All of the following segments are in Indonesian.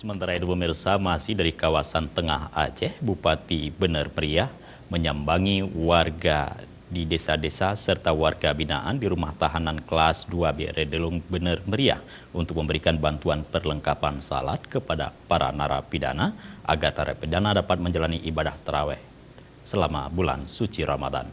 Sementara itu pemirsa, masih dari kawasan Tengah Aceh, Bupati Bener Meriah menyambangi warga di desa-desa serta warga binaan di rumah tahanan kelas 2B Redelung Bener Meriah untuk memberikan bantuan perlengkapan salat kepada para narapidana agar narapidana dapat menjalani ibadah tarawih selama bulan suci Ramadan.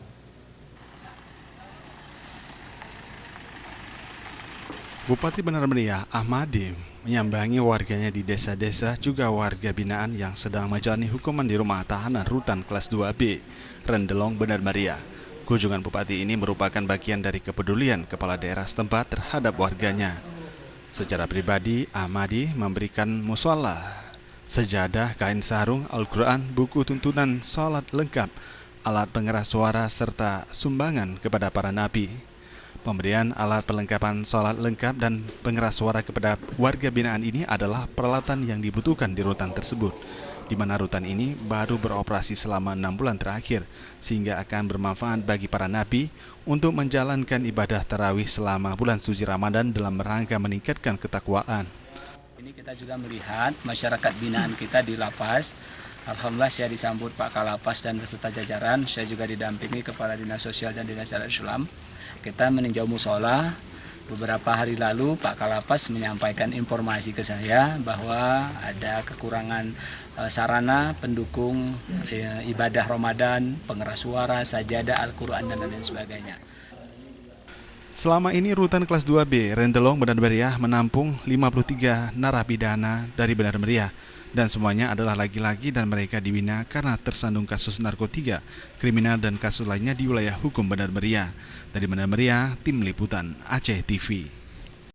Bupati Bener Meriah Ahmadi menyambangi warganya di desa-desa juga warga binaan yang sedang menjalani hukuman di rumah tahanan rutan kelas 2B Rendelong Bener Meriah. Kunjungan Bupati ini merupakan bagian dari kepedulian kepala daerah setempat terhadap warganya. Secara pribadi, Ahmadi memberikan musola, sejadah, kain sarung, Al-Quran, buku tuntunan sholat lengkap, alat pengeras suara, serta sumbangan kepada para napi. Pemberian alat perlengkapan sholat lengkap dan pengeras suara kepada warga binaan ini adalah peralatan yang dibutuhkan di rutan tersebut, di mana rutan ini baru beroperasi selama 6 bulan terakhir, sehingga akan bermanfaat bagi para napi untuk menjalankan ibadah tarawih selama bulan suci Ramadan dalam rangka meningkatkan ketakwaan. Ini kita juga melihat masyarakat binaan kita di lapas. Alhamdulillah saya disambut Pak Kalapas dan beserta jajaran. Saya juga didampingi Kepala Dinas Sosial dan Dinas Syariat Islam. Kita meninjau musola. Beberapa hari lalu Pak Kalapas menyampaikan informasi ke saya bahwa ada kekurangan sarana pendukung ibadah Ramadan, pengeras suara, sajadah, Al-Quran, dan lain sebagainya. Selama ini rutan kelas 2B Rendelong Bener Meriah menampung 53 narapidana dari Bener Meriah, dan semuanya adalah laki-laki dan mereka dibina karena tersandung kasus narkotika, kriminal, dan kasus lainnya di wilayah hukum Bener Meriah. Dari Bener Meriah, Tim Liputan Aceh TV.